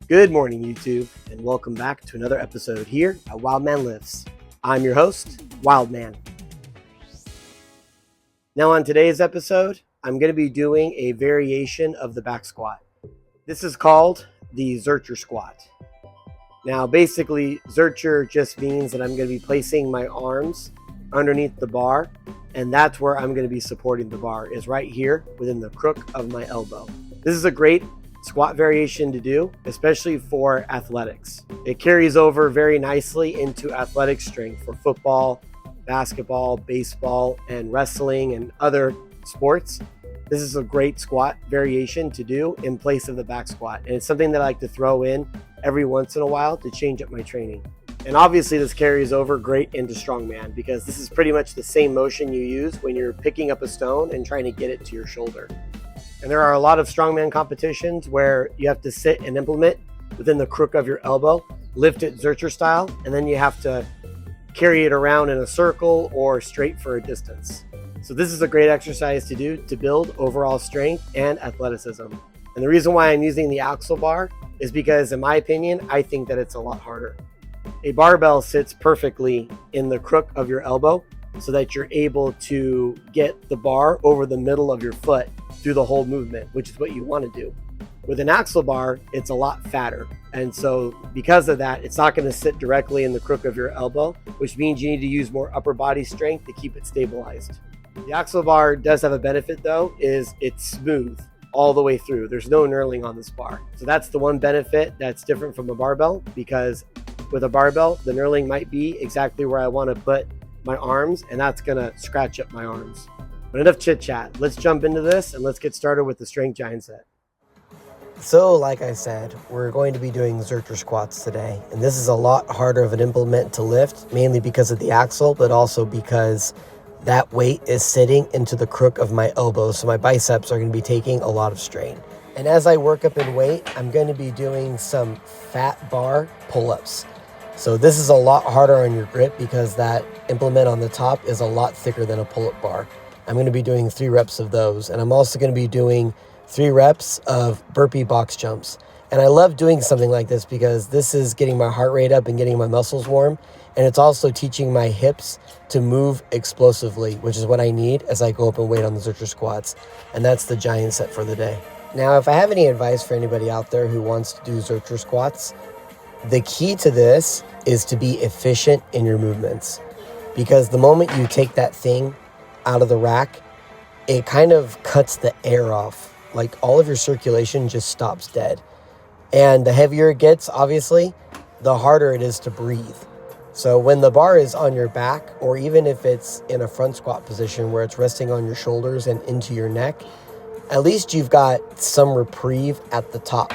Good morning, YouTube, and welcome back to another episode here at WILDMAN Lifts. I'm your host, WILDMAN. Now on today's episode, I'm going to be doing a variation of the back squat. This is called the Zircher Squat. Now basically, Zircher just means that I'm going to be placing my arms underneath the bar, and that's where I'm going to be supporting the bar, is right here within the crook of my elbow. This is a great squat variation to do, especially for athletics. It carries over very nicely into athletic strength for football, basketball, baseball, and wrestling and other sports. This is a great squat variation to do in place of the back squat. And it's something that I like to throw in every once in a while to change up my training. And obviously this carries over great into strongman because this is pretty much the same motion you use when you're picking up a stone and trying to get it to your shoulder. And there are a lot of strongman competitions where you have to sit and implement within the crook of your elbow, lift it Zircher style, and then you have to carry it around in a circle or straight for a distance. So this is a great exercise to do to build overall strength and athleticism. And the reason why I'm using the axle bar is because, in my opinion, I think that it's a lot harder. A barbell sits perfectly in the crook of your elbow so that you're able to get the bar over the middle of your foot through the whole movement, which is what you want to do. With an axle bar, it's a lot fatter. And so because of that, it's not going to sit directly in the crook of your elbow, which means you need to use more upper body strength to keep it stabilized. The axle bar does have a benefit though, is it's smooth all the way through. There's no knurling on this bar. So that's the one benefit that's different from a barbell, because with a barbell, the knurling might be exactly where I want to put my arms, and that's going to scratch up my arms. But enough chit chat. Let's jump into this and let's get started with the strength giant set. So like I said, we're going to be doing Zircher squats today. And this is a lot harder of an implement to lift, mainly because of the axle, but also because that weight is sitting into the crook of my elbow. So my biceps are going to be taking a lot of strain. And as I work up in weight, I'm going to be doing some fat bar pull-ups. So this is a lot harder on your grip because that implement on the top is a lot thicker than a pull-up bar. I'm going to be doing 3 reps of those. And I'm also going to be doing 3 reps of burpee box jumps. And I love doing something like this because this is getting my heart rate up and getting my muscles warm. And it's also teaching my hips to move explosively, which is what I need as I go up and weight on the Zircher squats. And that's the giant set for the day. Now, if I have any advice for anybody out there who wants to do Zircher squats, the key to this is to be efficient in your movements, because the moment you take that thing out of the rack, it kind of cuts the air off. Like all of your circulation just stops dead. And the heavier it gets, obviously, the harder it is to breathe. So when the bar is on your back, or even if it's in a front squat position where it's resting on your shoulders and into your neck, at least you've got some reprieve at the top,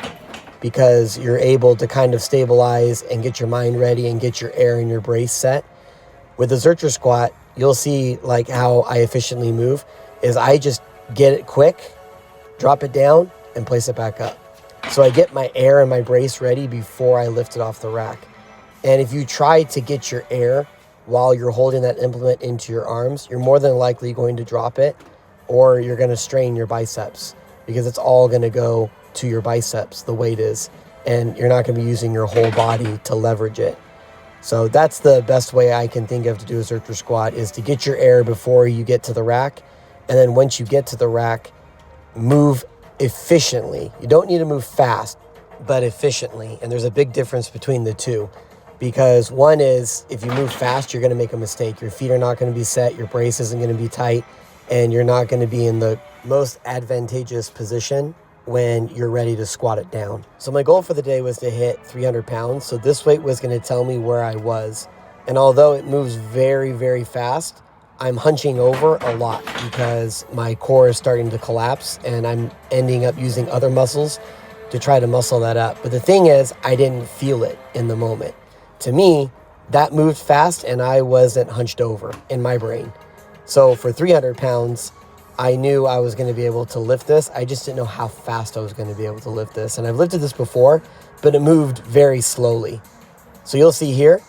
because you're able to kind of stabilize and get your mind ready and get your air and your brace set. With the Zircher squat, you'll see like how I efficiently move is I just get it quick, drop it down, and place it back up. So I get my air and my brace ready before I lift it off the rack. And if you try to get your air while you're holding that implement into your arms, you're more than likely going to drop it, or you're going to strain your biceps, because it's all going to go to your biceps, the weight is, and you're not going to be using your whole body to leverage it. So that's the best way I can think of to do a Zircher squat, is to get your air before you get to the rack. And then once you get to the rack, move efficiently. You don't need to move fast, but efficiently. And there's a big difference between the two, because one is if you move fast, you're going to make a mistake. Your feet are not going to be set, your brace isn't going to be tight, and you're not going to be in the most advantageous position when you're ready to squat it down. So my goal for the day was to hit 300 pounds. So this weight was going to tell me where I was. And although it moves very, very fast, I'm hunching over a lot because my core is starting to collapse and I'm ending up using other muscles to try to muscle that up. But the thing is, I didn't feel it in the moment. To me, that moved fast and I wasn't hunched over in my brain. So for 300 pounds, I knew I was going to be able to lift this. I just didn't know how fast I was going to be able to lift this. And I've lifted this before, but it moved very slowly. So you'll see here,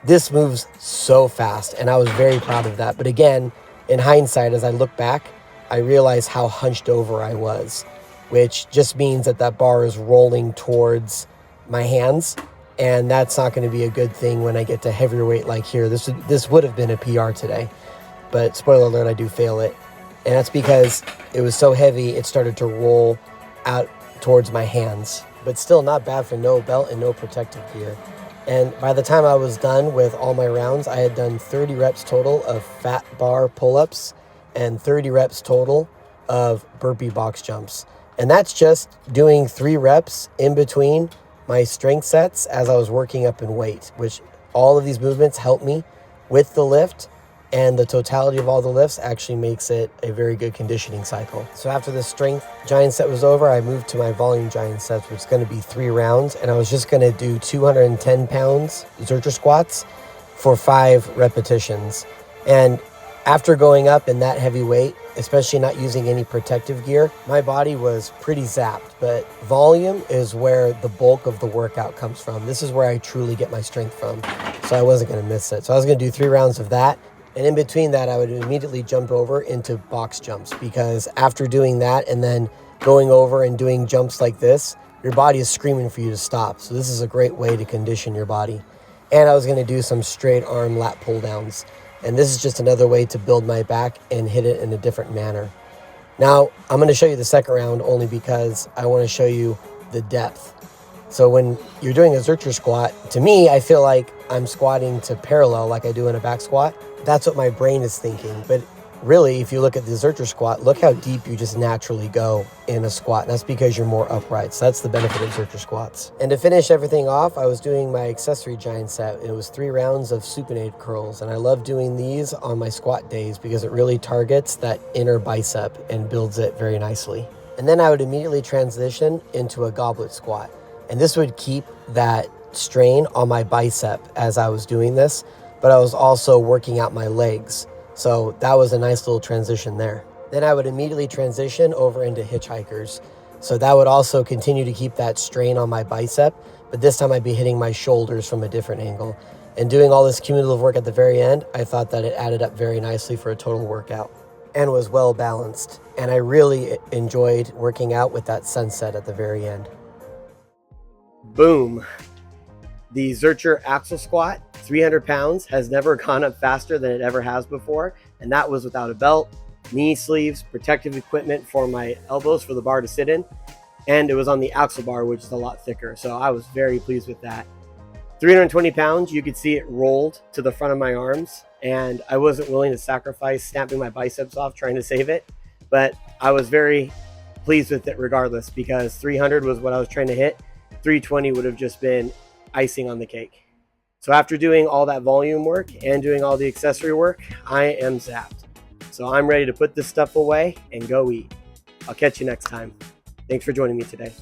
this moves so fast, and I was very proud of that. But again, in hindsight, as I look back, I realized how hunched over I was, which just means that that bar is rolling towards my hands, and that's not going to be a good thing when I get to heavier weight like here. This would have been a PR today, but spoiler alert, I do fail it. And that's because it was so heavy, it started to roll out towards my hands, but still not bad for no belt and no protective gear. And by the time I was done with all my rounds, I had done 30 reps total of fat bar pull-ups and 30 reps total of burpee box jumps. And that's just doing 3 reps in between my strength sets as I was working up in weight, which all of these movements help me with the lift, and the totality of all the lifts actually makes it a very good conditioning cycle. So after the strength giant set was over, I moved to my volume giant sets, which is going to be 3 rounds, and I was just going to do 210 pounds Zircher squats for 5 repetitions. And after going up in that heavy weight, especially not using any protective gear, my body was pretty zapped. But volume is where the bulk of the workout comes from. This is where I truly get my strength from. So I wasn't going to miss it. So I was going to do 3 rounds of that. And in between that, I would immediately jump over into box jumps, because after doing that and then going over and doing jumps like this, your body is screaming for you to stop. So this is a great way to condition your body. And I was going to do some straight arm lat pull downs. And this is just another way to build my back and hit it in a different manner. Now, I'm going to show you the second round only because I want to show you the depth. So when you're doing a Zircher squat, to me, I feel like I'm squatting to parallel like I do in a back squat. That's what my brain is thinking. But really, if you look at the Zircher squat, look how deep you just naturally go in a squat. And that's because you're more upright. So that's the benefit of Zircher squats. And to finish everything off, I was doing my accessory giant set. It was 3 rounds of supinate curls. And I love doing these on my squat days because it really targets that inner bicep and builds it very nicely. And then I would immediately transition into a goblet squat. And this would keep that strain on my bicep as I was doing this, but I was also working out my legs. So that was a nice little transition there. Then I would immediately transition over into hitchhikers. So that would also continue to keep that strain on my bicep, but this time I'd be hitting my shoulders from a different angle. And doing all this cumulative work at the very end, I thought that it added up very nicely for a total workout and was well balanced. And I really enjoyed working out with that sunset at the very end. Boom. The Zircher axle squat, 300 pounds, has never gone up faster than it ever has before. And that was without a belt, knee sleeves, protective equipment for my elbows for the bar to sit in. And it was on the axle bar, which is a lot thicker. So I was very pleased with that. 320 pounds, you could see it rolled to the front of my arms. And I wasn't willing to sacrifice snapping my biceps off trying to save it. But I was very pleased with it regardless, because 300 was what I was trying to hit. 320 would have just been icing on the cake. So after doing all that volume work and doing all the accessory work, I am zapped. So I'm ready to put this stuff away and go eat. I'll catch you next time. Thanks for joining me today.